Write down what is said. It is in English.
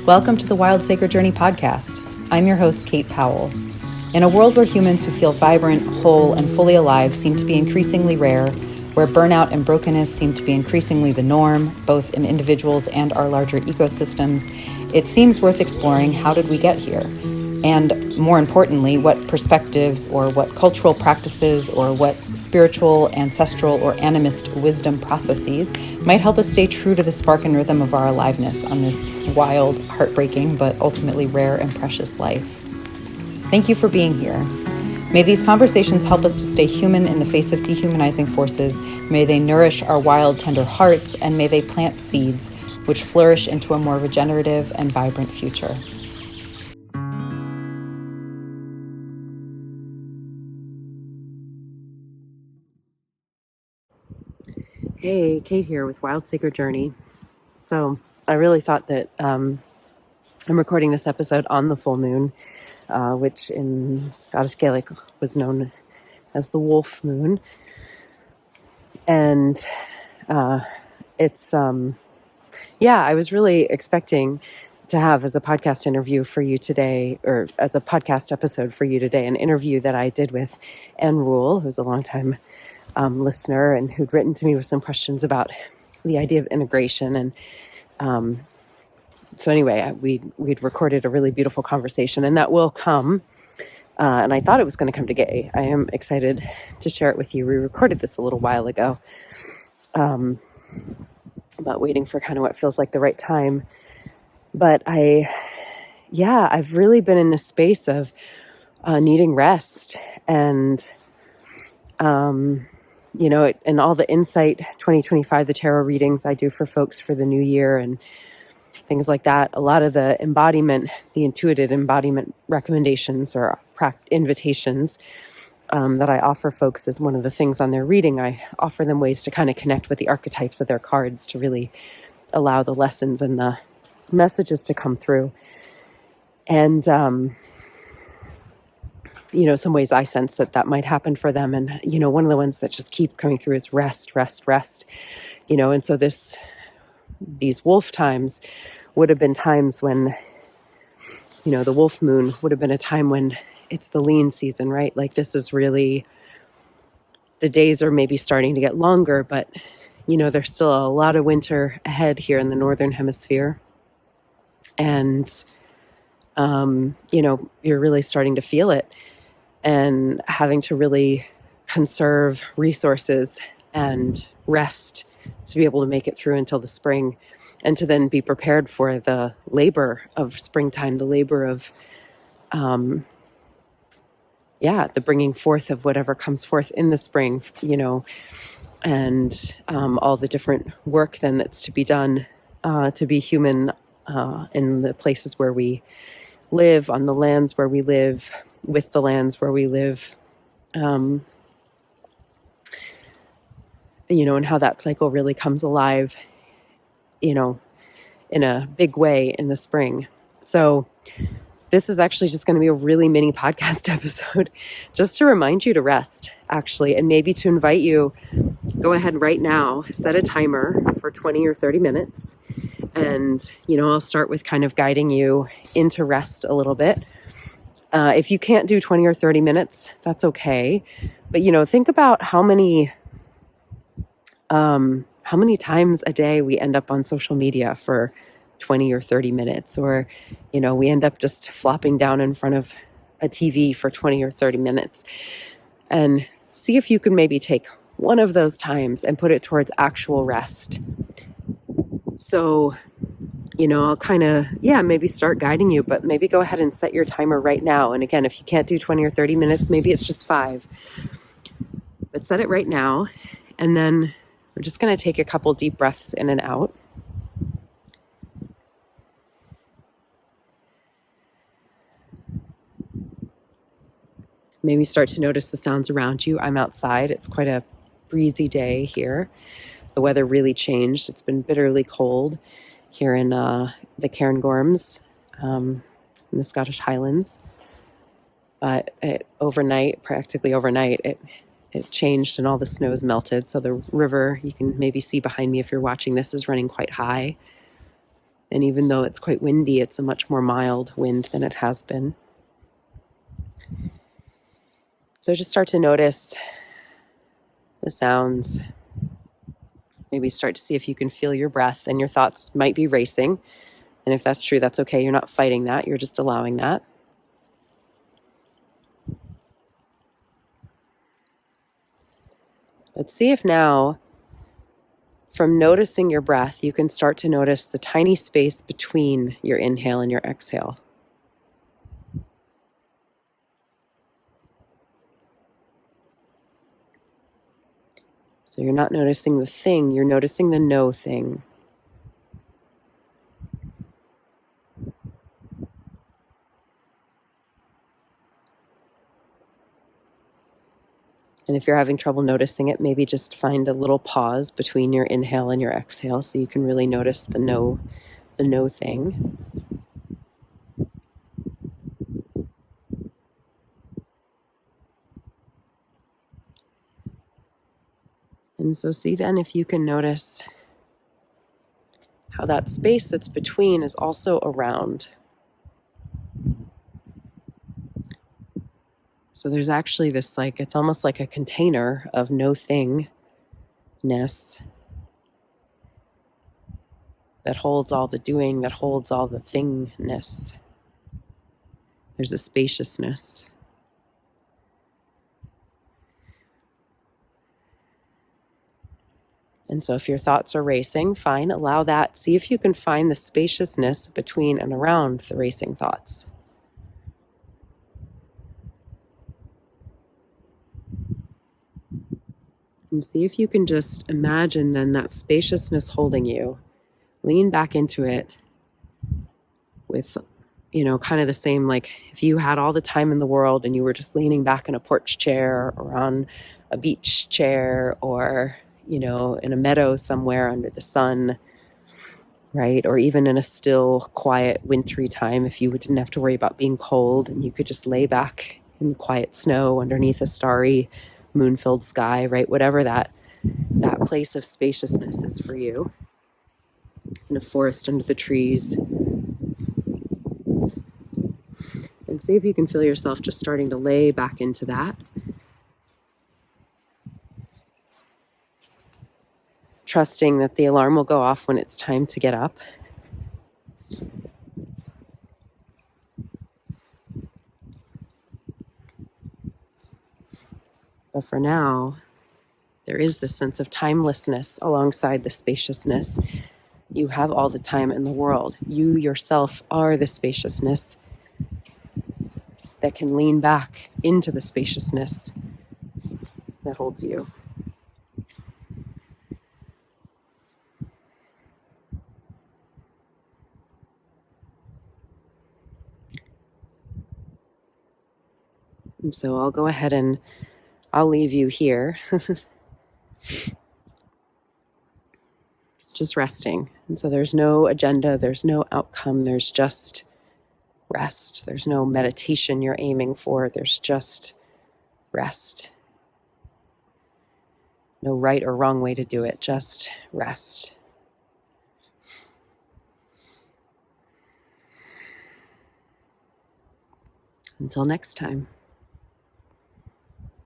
Welcome to the Wild Sacred Journey podcast. I'm your host, Kate Powell. In a world where humans who feel vibrant, whole, and fully alive seem to be increasingly rare, where burnout and brokenness seem to be increasingly the norm, both in individuals and our larger ecosystems, it seems worth exploring how did we get here? And more importantly, what perspectives or what cultural practices or what spiritual, ancestral, or animist wisdom processes might help us stay true to the spark and rhythm of our aliveness on this wild, heartbreaking, but ultimately rare and precious life. Thank you for being here. May these conversations help us to stay human in the face of dehumanizing forces. May they nourish our wild, tender hearts, and may they plant seeds which flourish into a more regenerative and vibrant future. Hey, Kate here with Wild Sacred Journey. So I really thought that I'm recording this episode on the full moon, which in Scottish Gaelic was known as the wolf moon. And I was really expecting to have as a podcast interview for you today, or as a podcast episode for you today, an interview that I did with Anne Rule, who's a longtime listener and who'd written to me with some questions about the idea of integration. And so anyway, we'd recorded a really beautiful conversation, and that will come. And I thought it was going to come today. I am excited to share it with you. We recorded this a little while ago, about waiting for kind of what feels like the right time. But I've really been in this space of needing rest and, and all the Insight 2025, the tarot readings I do for folks for the new year and things like that. A lot of the intuitive embodiment recommendations or invitations that I offer folks as one of the things on their reading. I offer them ways to kind of connect with the archetypes of their cards to really allow the lessons and the messages to come through. And, some ways I sense that might happen for them. And, one of the ones that just keeps coming through is rest, and so these wolf times would have been times when, the wolf moon would have been a time when it's the lean season, right? Like this is really, the days are maybe starting to get longer, but, there's still a lot of winter ahead here in the Northern Hemisphere. And, you're really starting to feel it and having to really conserve resources and rest to be able to make it through until the spring and to then be prepared for the labor of springtime, the labor of, the bringing forth of whatever comes forth in the spring, and all the different work then that's to be done to be human in the places where we live, on the lands where we live, with the lands where we live, and how that cycle really comes alive, in a big way in the spring. So this is actually just going to be a really mini podcast episode just to remind you to rest, actually, and maybe to invite you, go ahead right now, set a timer for 20 or 30 minutes. And, I'll start with kind of guiding you into rest a little bit. If you can't do 20 or 30 minutes, that's okay. But, think about how many times a day we end up on social media for 20 or 30 minutes, or, we end up just flopping down in front of a TV for 20 or 30 minutes. And see if you can maybe take one of those times and put it towards actual rest. So, I'll kind of, maybe start guiding you, but maybe go ahead and set your timer right now. And again, if you can't do 20 or 30 minutes, maybe it's just 5. But set it right now. And then we're just going to take a couple deep breaths in and out. Maybe start to notice the sounds around you. I'm outside. It's quite a breezy day here. The weather really changed. It's been bitterly cold here in the Cairngorms, in the Scottish Highlands. But practically overnight, it changed and all the snow's melted. So the river, you can maybe see behind me if you're watching this, is running quite high. And even though it's quite windy, it's a much more mild wind than it has been. So just start to notice the sounds. Maybe start to see if you can feel your breath, and your thoughts might be racing. And if that's true, that's okay. You're not fighting that. You're just allowing that. But see if now, from noticing your breath, you can start to notice the tiny space between your inhale and your exhale. So you're not noticing the thing, you're noticing the no thing. And if you're having trouble noticing it, maybe just find a little pause between your inhale and your exhale so you can really notice the no thing. And so see then if you can notice how that space that's between is also around. So there's actually this, it's almost like a container of no thingness that holds all the doing, that holds all the thingness. There's a spaciousness. And so if your thoughts are racing, fine, allow that. See if you can find the spaciousness between and around the racing thoughts. And see if you can just imagine then that spaciousness holding you. Lean back into it with, kind of the same, like if you had all the time in the world and you were just leaning back in a porch chair or on a beach chair or, in a meadow somewhere under the sun, right? Or even in a still, quiet, wintry time, if you didn't have to worry about being cold and you could just lay back in the quiet snow underneath a starry, moon-filled sky, right? Whatever that place of spaciousness is for you. In a forest under the trees. And see if you can feel yourself just starting to lay back into that. Trusting that the alarm will go off when it's time to get up. But for now, there is this sense of timelessness alongside the spaciousness. You have all the time in the world. You yourself are the spaciousness that can lean back into the spaciousness that holds you. And so I'll go ahead and I'll leave you here. Just resting. And so there's no agenda, there's no outcome, there's just rest. There's no meditation you're aiming for, there's just rest. No right or wrong way to do it, just rest. Until next time.